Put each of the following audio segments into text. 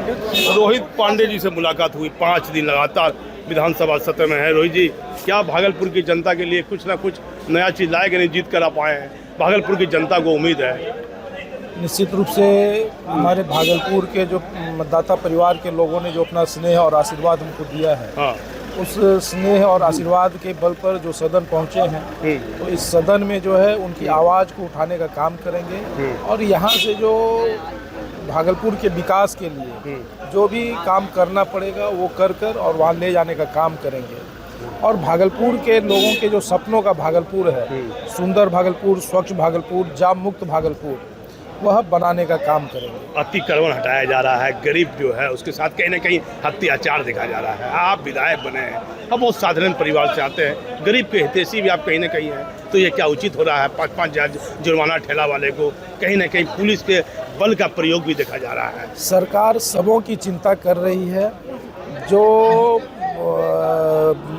रोहित पांडे जी से मुलाकात हुई, 5 दिन लगातार विधानसभा सत्र में है। रोहित जी, क्या भागलपुर की जनता के लिए कुछ ना कुछ नया चीज़ लाए कि नहीं जीत कर आप आए हैं? भागलपुर की जनता को उम्मीद है। निश्चित रूप से हमारे भागलपुर के जो मतदाता परिवार के लोगों ने जो अपना स्नेह और आशीर्वाद हमको दिया है, हाँ, उस स्नेह और आशीर्वाद के बल पर जो सदन पहुंचे हैं, तो इस सदन में जो है उनकी आवाज़ को उठाने का काम करेंगे और यहाँ से जो भागलपुर के विकास के लिए जो भी काम करना पड़ेगा वो कर और वहाँ ले जाने का काम करेंगे। और भागलपुर के लोगों के जो सपनों का भागलपुर है, सुंदर भागलपुर, स्वच्छ भागलपुर, जाम मुक्त भागलपुर, वह बनाने का काम करेंगे। अतिक्रमण हटाया जा रहा है, गरीब जो है उसके साथ कहीं ना कहीं अत्याचार देखा जा रहा है। आप विधायक बने हैं, हम बहुत साधारण परिवार से आते हैं, गरीब के हितैषी भी आप कहीं ना कहीं हैं, तो ये क्या उचित हो रहा है? 5-5 हजार जुर्माना ठेला वाले को, कहीं ना कहीं पुलिस के बल का प्रयोग भी देखा जा रहा है। सरकार सबों की चिंता कर रही है। जो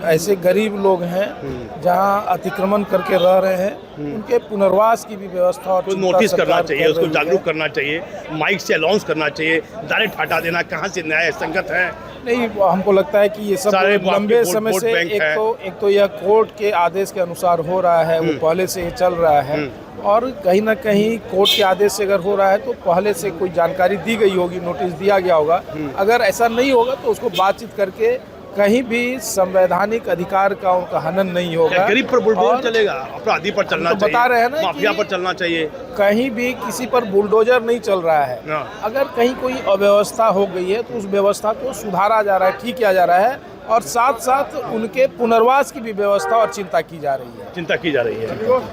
ऐसे गरीब लोग हैं जहां अतिक्रमण करके रह रहे हैं, उनके पुनर्वास की भी व्यवस्था और नोटिस करना चाहिए, उसको जागरूक करना चाहिए, माइक से अनाउंस करना चाहिए, डायरेक्ट हटा देना कहाँ से न्याय संगत है? नहीं, हमको लगता है कि ये सब लंबे समय से एक तो यह कोर्ट के आदेश के अनुसार हो रहा है, वो पहले से ही चल रहा है। और कहीं ना कहीं कोर्ट के आदेश से अगर हो रहा है तो पहले से कोई जानकारी दी गई होगी, नोटिस दिया गया होगा। अगर ऐसा नहीं होगा तो उसको बातचीत करके कहीं भी संवैधानिक अधिकार का उनका हनन नहीं होगा। गरीब पर बुलडोजर चलेगा, अपराधी पर चलना चाहिए, बता रहे हैं ना, माफिया पर चलना चाहिए। कहीं भी किसी पर बुलडोजर नहीं चल रहा है। अगर कहीं कोई अव्यवस्था हो गई है तो उस व्यवस्था को सुधारा जा रहा है, ठीक किया जा रहा है और साथ साथ उनके पुनर्वास की भी व्यवस्था और चिंता की जा रही है।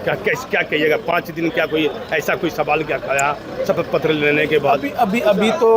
क्या कहिएगा? 5 दिन क्या कोई ऐसा कोई सवाल क्या खाया शपथ पत्र लेने के बाद? अभी तो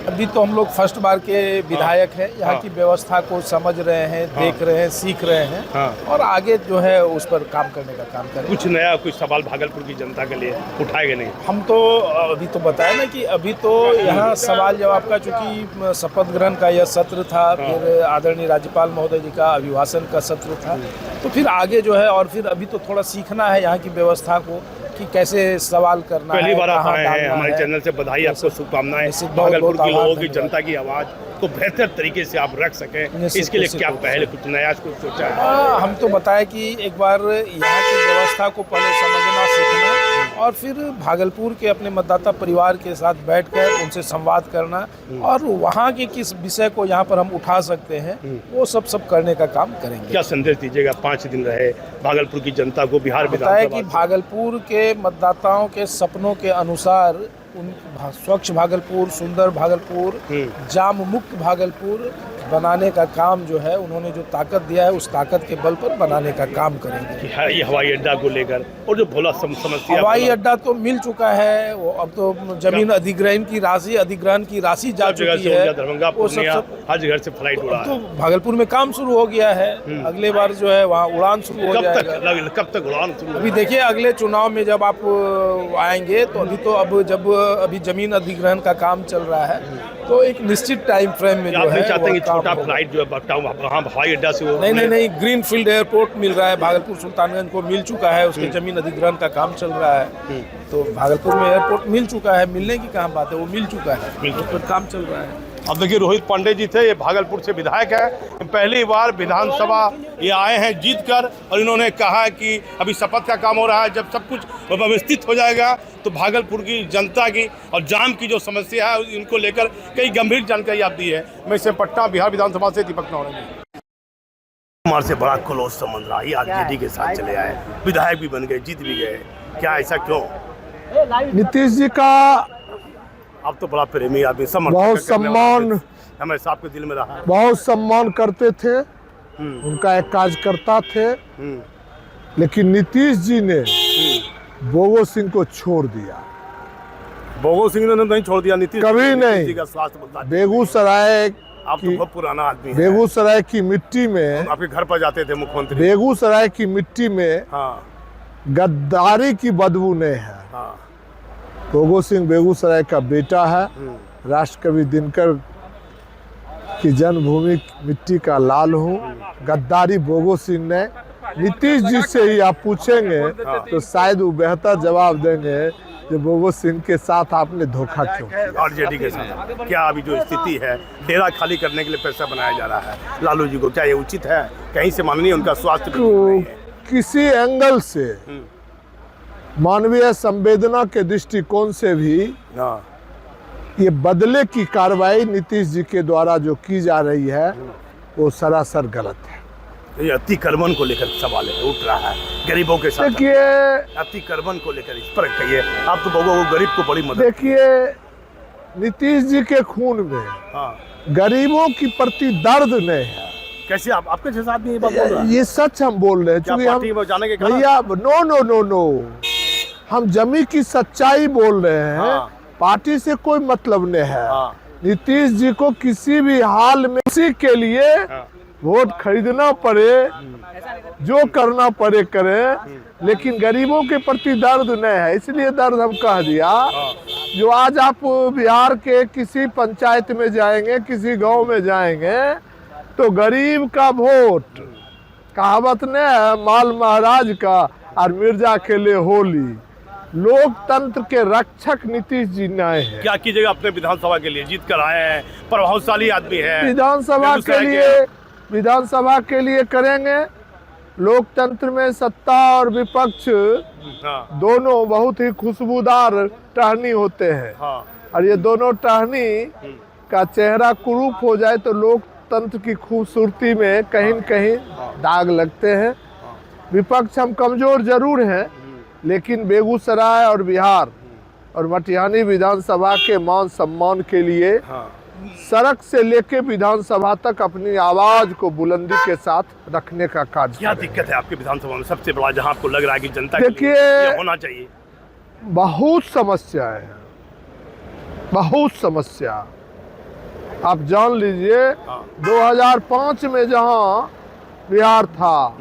अभी तो हम लोग फर्स्ट बार के विधायक हैं, यहाँ की व्यवस्था को समझ रहे हैं, देख रहे हैं, सीख रहे हैं और आगे जो है उस पर काम करने का काम करें। कुछ नया कुछ सवाल भागलपुर की जनता के लिए उठाएंगे नहीं? हम तो अभी तो बताया ना कि अभी तो यहाँ सवाल जवाब का, चूँकि शपथ ग्रहण का यह सत्र था, फिर आदरणीय राज्यपाल महोदय जी का अभिभाषण का सत्र था, तो फिर आगे जो है और फिर अभी तो थोड़ा सीखना है यहाँ की व्यवस्था को कि कैसे सवाल करना है। पहली बार आप आए हैं हमारे चैनल से, बधाई, आपको शुभकामनाएं। भागलपुर के लोगों की जनता की आवाज़ को बेहतर तरीके से आप रख सकें, इसके लिए क्या पहले कुछ नया कुछ सोचा है? हम तो बताएं कि एक बार यहाँ की व्यवस्था को पहले समझना, सीखना और फिर भागलपुर के अपने मतदाता परिवार के साथ बैठकर उनसे संवाद करना और वहाँ के किस विषय को यहाँ पर हम उठा सकते हैं वो सब करने का काम करेंगे। क्या संदेश दीजिएगा? 5 दिन रहे भागलपुर की जनता को, बिहार बताया कि भागलपुर के मतदाताओं के सपनों के अनुसार स्वच्छ भागलपुर, सुंदर भागलपुर, जाम मुक्त भागलपुर बनाने का काम जो है उन्होंने जो ताकत दिया है उस ताकत के बल पर बनाने का काम करेंगे। ये हवाई अड्डा को लेकर और जो भोला समस्या, हवाई अड्डा तो मिल चुका है, वो अब तो जमीन अधिग्रहण की राशि जा चुकी है, दरभंगा, पूर्णिया, हर जगह से फ्लाइट उड़ा है। तो भागलपुर में काम शुरू हो गया है, अगले बार जो है वहाँ उड़ान शुरू हो जाएगा। कब तक उड़ान शुरू? अभी देखिए अगले चुनाव में जब आप आएंगे तो अभी जमीन अधिग्रहण का काम चल रहा है तो एक निश्चित टाइम फ्रेम में जो है चाहते हैं कि छोटा फ्लाइट जो है हवाई अड्डा से वो नहीं, ग्रीन फील्ड एयरपोर्ट मिल रहा है भागलपुर सुल्तानगंज को, मिल चुका है, उसके जमीन अधिग्रहण का काम चल रहा है। तो भागलपुर में एयरपोर्ट मिल चुका है, मिलने की कहाँ बात है, वो मिल चुका है, उस पर काम चल रहा है। अब देखिए, रोहित पांडे जी थे, ये भागलपुर से विधायक है, पहली बार विधानसभा ये आए हैं जीत कर और इन्होंने कहा कि अभी शपथ का काम हो रहा है, जब सब कुछ व्यवस्थित हो जाएगा तो भागलपुर की जनता की और जाम की जो समस्या है इनको लेकर कई गंभीर जानकारी आप दी है। मैं इसे पटना बिहार विधानसभा से दीपक नौरेंगे। कुमार से बड़ा क्लोज संबंध रहा, ये आरजेडी के साथ चले आए, विधायक भी बन गए, जीत भी गए, क्या ऐसा क्यों? नीतीश जी का आप तो बड़ा प्रेमी आदमी, बहुत सम्मान हमें आपके दिल में रहा, बहुत सम्मान करते थे, उनका एक कार्यकर्ता थे, लेकिन नीतीश जी ने बोगो सिंह को छोड़ दिया। बोगो सिंह ने नहीं छोड़ दिया, नीतीश कभी नहीं। बेगूसराय, आप तो बहुत पुराना आदमी हैं। बेगूसराय की मिट्टी में, आपके घर पर जाते थे मुख्यमंत्री, बेगूसराय की मिट्टी में गद्दारी की बदबू नहीं है। बोगो सिंह बेगूसराय का बेटा है, राष्ट्रकवि दिनकर की जन्मभूमि मिट्टी का लाल हूँ। गद्दारी बोगो सिंह ने, नीतीश जी से ही आप पूछेंगे तो शायद वो बेहतर जवाब देंगे जो बोगो सिंह के साथ आपने धोखा क्यों किया? आरजेडी के साथ क्या अभी जो स्थिति है, डेरा खाली करने के लिए पैसा बनाया जा रहा है लालू जी को, क्या ये उचित है? कहीं से माननीय उनका स्वास्थ्य भी ठीक नहीं है। किसी एंगल से मानवीय संवेदना के दृष्टिकोण से भी हाँ, ये बदले की कार्रवाई नीतीश जी के द्वारा जो की जा रही है वो सरासर गलत है। ये अतिक्रमण को लेकर सवाल है, उठ रहा है गरीबों के साथ। देखिए अतिक्रमण को लेकर इस पर कहिए आप, तो बोगो वो गरीब को बड़ी मदद। देखिए नीतीश जी के खून में हाँ, गरीबों की प्रति दर्द नहीं है। कैसे आप, आपके जैसे आदमी ये बात बोल रहा है? ये सच हम बोल रहे हैं, क्या क्योंकि हम पार्टी में जाने के कारण? भैया नो नो नो नो, हम जमी की सच्चाई बोल रहे हैं। हाँ। पार्टी से कोई मतलब नहीं है। हाँ। नीतीश जी को किसी भी हाल में किसी के लिए हाँ। वोट खरीदना पड़े, जो करना पड़े करे, लेकिन गरीबों के प्रति दर्द नहीं है, इसलिए दर्द हम कह दिया। जो आज आप बिहार के किसी पंचायत में जाएंगे, किसी गांव में जाएंगे, तो गरीब का वोट, कहावत ने है माल महाराज का और मिर्जा के लिए होली। लोकतंत्र के रक्षक नीतीश जी नए हैं। क्या कीजिएगा अपने विधानसभा के लिए? जीत कर आए हैं, प्रभावशाली आदमी है। विधानसभा के लिए करेंगे। लोकतंत्र में सत्ता और विपक्ष हाँ। दोनों बहुत ही खुशबूदार टहनी होते हैं। हाँ। और ये दोनों टहनी का चेहरा कुरूप हो जाए तो लोकतंत्र की खूबसूरती में कहीं न कहीं दाग लगते हैं। विपक्ष हम कमजोर जरूर हैं, लेकिन बेगूसराय और बिहार और मटिहानी विधानसभा के मान सम्मान के लिए सड़क से लेके विधानसभा तक अपनी आवाज को बुलंदी के साथ रखने का कार्य। क्या दिक्कत है आपके विधानसभा में सबसे बड़ा, जहां आपको लग रहा है कि जनता के देखिए, लिए ये होना चाहिए? बहुत समस्याएं हैं, बहुत समस्या। आप जान लीजिए 2005 में जहां बिहार था,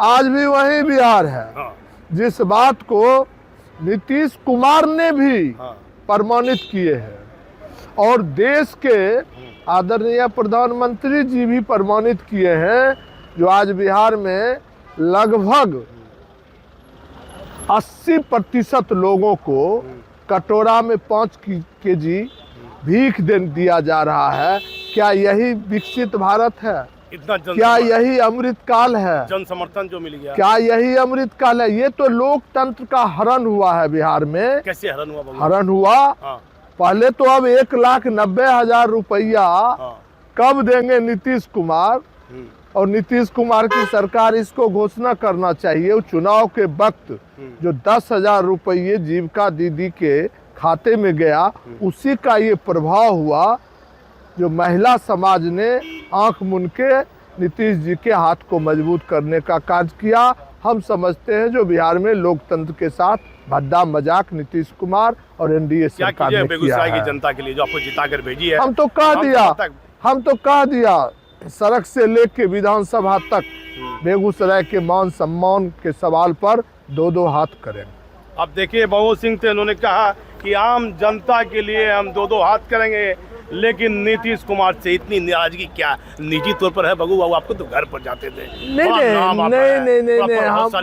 आज भी वही बिहार है। जिस बात को नीतीश कुमार ने भी प्रमाणित किए हैं और देश के आदरणीय प्रधानमंत्री जी भी प्रमाणित किए हैं, जो आज बिहार में लगभग 80% लोगों को कटोरा में 5 केजी भीख दिया जा रहा है। क्या यही विकसित भारत है? इतना क्या यही अमृत काल है? जन समर्थन जो मिल गया, क्या यही अमृत काल है? ये तो लोकतंत्र का हरण हुआ है बिहार में। कैसे हरण हुआ? हरण हुआ। पहले तो अब 1,90,000 रुपया कब देंगे नीतीश कुमार? और नीतीश कुमार की सरकार इसको घोषणा करना चाहिए चुनाव के वक्त जो 10,000 रुपये जीविका दीदी के खाते में गया, उसी का ये प्रभाव हुआ जो महिला समाज ने आंख मूंद के नीतीश जी के हाथ को मजबूत करने का कार्य किया। हम समझते हैं जो बिहार में लोकतंत्र के साथ भद्दा मजाक नीतीश कुमार और एनडीए सरकार ने किया बेगूसराय है। की जनता के लिए जो आपको जिताकर भेजी है, हम तो कह दिया सड़क से लेके विधानसभा तक बेगूसराय के मान सम्मान के सवाल पर 2-2 हाथ करें। अब देखिए भगवत सिंह थे, उन्होंने कहा कि आम जनता के लिए हम 2-2 हाथ करेंगे, लेकिन नीतीश कुमार से इतनी नाराजगी क्या निजी तौर पर है? बगू बाबू आपको तो घर पर जाते थे, नहीं,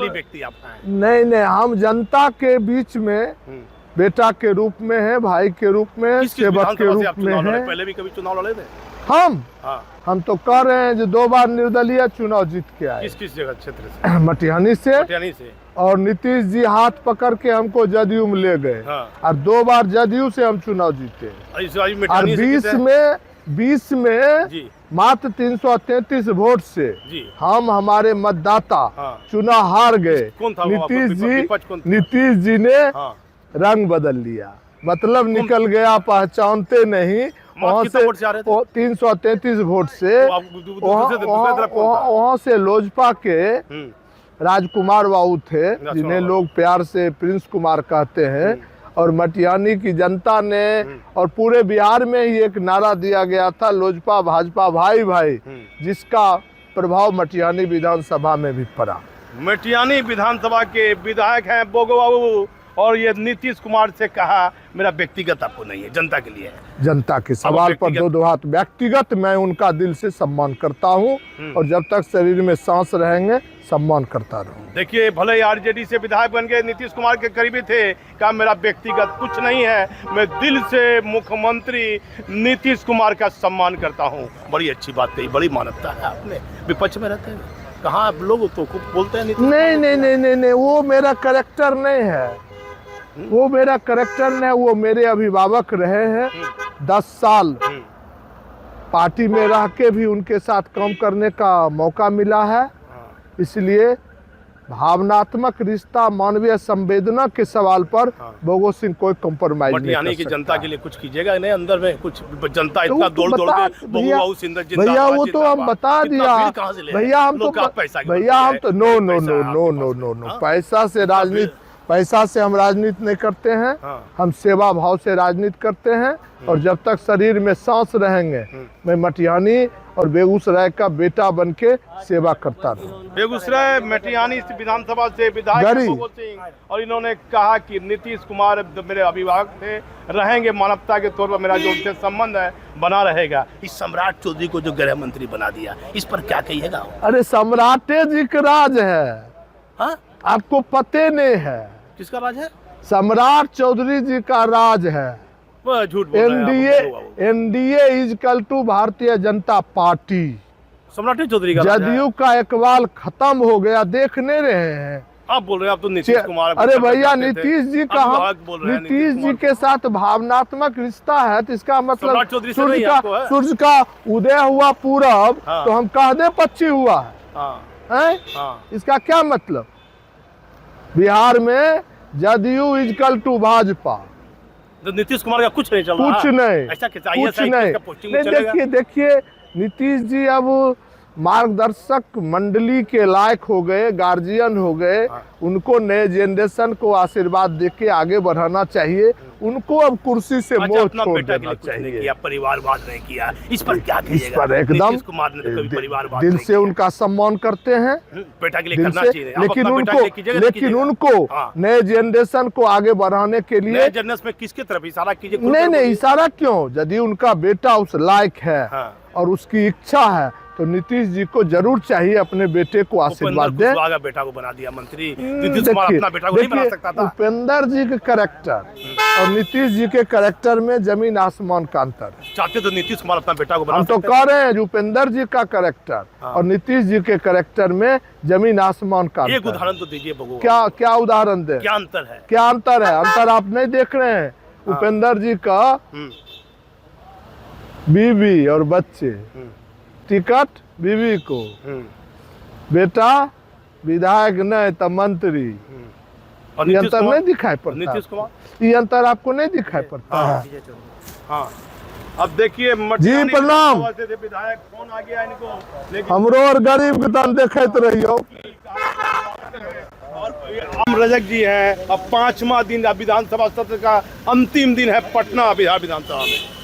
व्यक्ति आप हैं। नहीं, हम जनता के बीच में बेटा के रूप में है, भाई के रूप में, सेवक के रूप में है। पहले भी कभी चुनाव लड़े थे? हम तो कह रहे हैं जो 2 बार निर्दलीय चुनाव जीत के आए। किस जगह क्षेत्र से? मटिहानी से। और नीतीश जी हाथ पकड़ के हमको जदयू में ले गए। और 2 बार जदयू से हम चुनाव जीते। और 20 में मात्र 333 वोट से हम हमारे मतदाता चुनाव हार गए। नीतीश जी ने रंग बदल लिया, मतलब निकल गया, पहचानते नहीं। वहाँ से 333 वोट से वहाँ से लोजपा के राजकुमार बाबू थे, जिन्हें लोग प्यार से प्रिंस कुमार कहते हैं। और मटिहानी की जनता ने और पूरे बिहार में ही एक नारा दिया गया था, लोजपा भाजपा भाई भाई, जिसका प्रभाव मटिहानी विधानसभा में भी पड़ा। मटिहानी विधानसभा के विधायक हैं बोगो बाबू, और ये नीतीश कुमार से कहा मेरा व्यक्तिगत आपको नहीं है, जनता के लिए है। जनता के सवाल पर दो हाथ। व्यक्तिगत मैं उनका दिल से सम्मान करता हूं और जब तक शरीर में सांस रहेंगे सम्मान करता रहूं। देखिए, भले ही आरजेडी से विधायक बन गए, नीतीश कुमार के करीबी थे, कहा मेरा व्यक्तिगत कुछ नहीं है, मैं दिल से मुख्यमंत्री नीतीश कुमार का सम्मान करता हूं। बड़ी अच्छी बात कही, बड़ी मानवता है आपने। विपक्ष में रहते हैं कहाँ आप लोग तो खूब बोलते हैं नहीं, वो मेरा कैरेक्टर नहीं है, वो मेरा कैरेक्टर नहीं है। वो मेरे अभिभावक रहे हैं 10 साल, पार्टी में रह के भी उनके साथ काम करने का मौका मिला है, इसलिए भावनात्मक रिश्ता, मानवीय संवेदना के सवाल पर भगत सिंह कोई कॉम्प्रोमाइज नहीं कर सकता। की जनता के लिए कुछ कीजिएगा नहीं, अंदर में कुछ जनता इतना दौड़ के भैया वो तो हम बता दिया भैया, हम तो नो पैसा से राजनीति, पैसा से हम राजनीति नहीं करते हैं, हम सेवा भाव से राजनीति करते हैं और जब तक शरीर में सांस रहेंगे मैं मटिहानी और बेगूसराय का बेटा बन के सेवा करता रहूं। बेगूसराय मटिहानी विधानसभा से विधायक भगत सिंह, और इन्होंने कहा कि नीतीश कुमार मेरे अभिभावक थे, रहेंगे, मानवता के तौर पर मेरा जो उनसे संबंध है बना रहेगा। इस सम्राट चौधरी को जो गृह मंत्री बना दिया, इस पर क्या कहिएगा? अरे सम्राटे जी का राज है, हाँ आपको पते नहीं है? किसका राज है? सम्राट चौधरी जी का राज है। झूठ बोल रहे हैं। NDA is equal to Bharatiya Janata party. सम्राट चौधरी का जदयू का इकबाल खत्म हो गया, देख नहीं रहे हैं आप? बोल रहे हैं आप तो नीतीश कुमार। अरे भैया, नीतीश जी का नीतीश जी के साथ भावनात्मक रिश्ता है, तो इसका मतलब सूर्य का उदय हुआ पूरब तो हम कह दे पश्चिम हुआ है? इसका क्या मतलब? बिहार में जदयू इजकल टू भाजपा, तो नीतीश कुमार का कुछ नहीं चल रहा, कुछ नहीं, ऐसा कुछ नहीं। देखिए नीतीश जी अब मार्गदर्शक मंडली के लायक हो गए, गार्जियन हो गए, उनको नए जनरेशन को आशीर्वाद देके आगे बढ़ाना चाहिए, उनको अब कुर्सी से मोह छोड़ देना चाहिए। परिवारवाद नहीं किया, इस पर क्या इस पर एकदम दिल से उनका सम्मान करते हैं, बेटा के लिए करना चाहिए, लेकिन उनको नए जनरेशन को आगे बढ़ाने के लिए जनरेशन में किसके तरफ इशारा कीजिए? नहीं, इशारा क्यों? यदि उनका बेटा उस लायक है और उसकी इच्छा है तो नीतीश जी को जरूर चाहिए अपने बेटे को आशीर्वाद दे। बेटा को बना दिया मंत्री, नीतीश कुमार अपना बेटा को नहीं बना सकता था। उपेंद्र जी के कैरेक्टर और नीतीश जी के कैरेक्टर में जमीन आसमान का अंतर है। चाहते तो नीतीश कुमार अपना बेटा को बना हम तो कह रहे हैं उपेंद्र जी का कैरेक्टर और नीतीश जी के कैरेक्टर में जमीन आसमान का अंतर। एक उदाहरण तो दीजिए बबू। क्या उदाहरण दे? क्या अंतर है? क्या अंतर है? अंतर आप नहीं देख रहे हैं? उपेंद्र जी का बीवी और बच्चे, टिकट बीवी को, बेटा विधायक नहीं तो मंत्री, ये अंतर नहीं दिखाई पड़ता? नीतीश कुमार, ये अंतर आपको नहीं दिखाई पड़ता? हाँ। अब देखिए जी प्रणाम, विधायक फोन आ गया इनको, हमरो और गरीब के तन देखत रहियो। राम रजक जी हैं, अब 5वां दिन विधानसभा सत्र का अंतिम दिन है पटना विधानसभा में।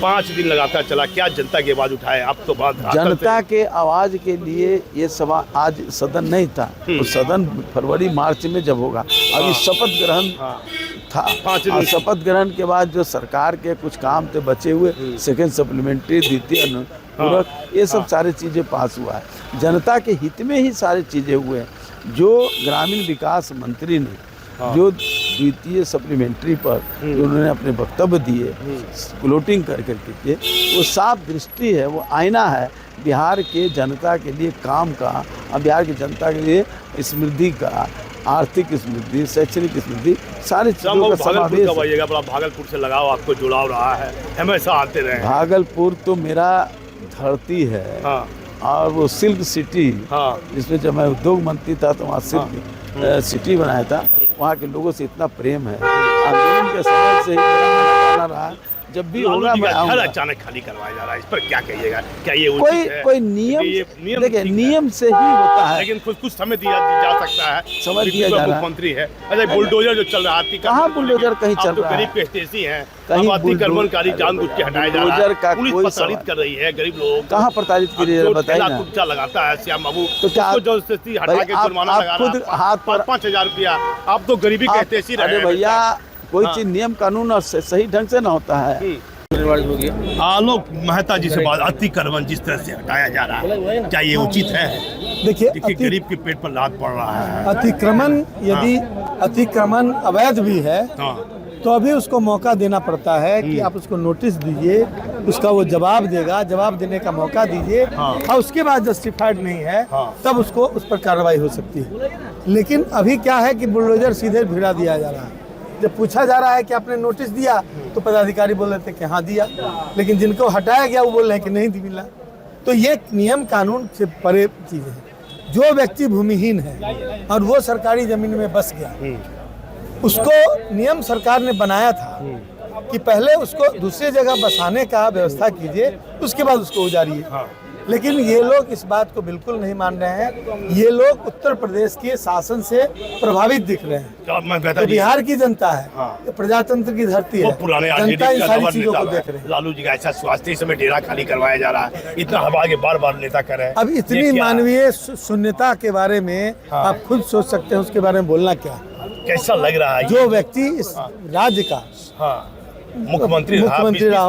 5 दिन लगातार चला, क्या जनता की आवाज उठाए? आप तो बात जनता के आवाज के लिए ये सभा, आज सदन नहीं था तो सदन फरवरी मार्च में जब होगा, अभी शपथ ग्रहण था। 5 दिन शपथ ग्रहण के बाद जो सरकार के कुछ काम थे बचे हुए, सेकेंड सप्लीमेंट्री, द्वितीय अनुपूरक, ये सब सारी चीज़ें पास हुआ है। जनता के हित में ही सारी चीज़ें हुए हैं। जो ग्रामीण विकास मंत्री ने जो द्वितीय सप्लीमेंट्री पर उन्होंने अपने वक्तव्य दिए फ्लोटिंग कर करके, वो साफ दृष्टि है, वो आईना है बिहार के जनता के लिए काम का, और बिहार की जनता के लिए समृद्धि का, आर्थिक समृद्धि, शैक्षणिक समृद्धि, सारी चीज़ों का समावेश। भागलपुर से लगाव आपको जुड़ाव रहा है, हमेशा आते रहे। भागलपुर तो मेरा धरती है और वो सिल्क सिटी, जिसमें जब मैं उद्योग मंत्री था तो वहाँ सिल्क सिटी बनाया था, वहाँ के लोगों से इतना प्रेम है। आंदोलन के समय से ही मेरा रहा, जब भी होगा मैं आऊंगा। अचानक खाली करवाया जा रहा है, इस पर क्या कहिएगा? क्या ये कोई नियम देखिए, नियम से ही होता है, लेकिन कुछ समय दिया जा सकता है, समय दिया जा रहा है। मुख्यमंत्री है, अच्छा बुलडोजर जो चल रहा है, कहाँ बुलडोजर कहीं चल रहा है? गरीब के स्टेसी है, कहीं अतिक्रमणकारी जानबूझ के हटाया जा रहा है, पुलिस प्रताड़ित कर रही है गरीब लोग। कहाँ प्रताड़ित कर रही है बताइए ना? कुर्चा लगाता है श्याम बाबू, तो क्या जो हटा के जुर्माना लगा रहा है 5,000 रुपया, आप तो गरीबी के स्टेसी रहे। भैया कोई चीज नियम कानून और सही ढंग से ना होता है। आलोक मेहता जी से बात, अतिक्रमण जिस तरह से हटाया जा रहा है, क्या ये उचित है? देखिए गरीब के पेट पर लात पड़ रहा है। अतिक्रमण यदि अतिक्रमण अवैध भी है हाँ, तो अभी उसको मौका देना पड़ता है कि आप उसको नोटिस दीजिए, उसका वो जवाब देगा, जवाब देने का मौका दीजिए और उसके बाद जस्टिफाइड नहीं है तब उसको उस पर कार्रवाई हो सकती है। लेकिन अभी क्या है कि बुलडोजर सीधे भिड़ा दिया जा रहा है। जब पूछा जा रहा है कि आपने नोटिस दिया तो पदाधिकारी बोल रहे थे कि हाँ दिया, लेकिन जिनको हटाया गया वो बोल रहे हैं कि नहीं मिला। तो ये नियम कानून से परे चीज़ है। जो व्यक्ति भूमिहीन है और वो सरकारी जमीन में बस गया, उसको नियम सरकार ने बनाया था कि पहले उसको दूसरी जगह बसाने का व्यवस्था कीजिए, उसके बाद उसको उजारिए। लेकिन ये लोग इस बात को बिल्कुल नहीं मान रहे हैं। ये लोग उत्तर प्रदेश के शासन से प्रभावित दिख रहे हैं। तो बिहार की जनता है, ये प्रजातंत्र की धरती है, पुराने जनता इन सारी चीजों को देख रहे हैं। लालू जी का ऐसा स्वास्थ्य समय डेरा खाली करवाया जा रहा है, इतना हवा के बार बार नेता कर रहे हैं। अब इतनी मानवीय शून्यता के बारे में आप खुद सोच सकते हैं, उसके बारे में बोलना क्या। कैसा लग रहा है जो व्यक्ति इस राज्य का मुख्यमंत्री रहा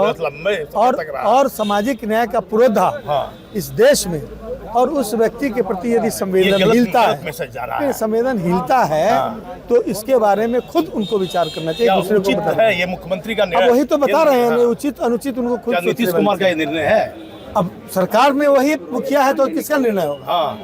और सामाजिक न्याय का पुरोधा इस देश में, और उस व्यक्ति के प्रति यदि संवेदनहीनता है तो इसके बारे में खुद उनको विचार करना चाहिए। दूसरे को बता है ये मुख्यमंत्री का निर्णय, वही तो बता रहे हैं, उचित अनुचित उनको खुद। नीतीश कुमार का ये निर्णय है। अब सरकार में वही मुखिया है तो किसका निर्णय होगा?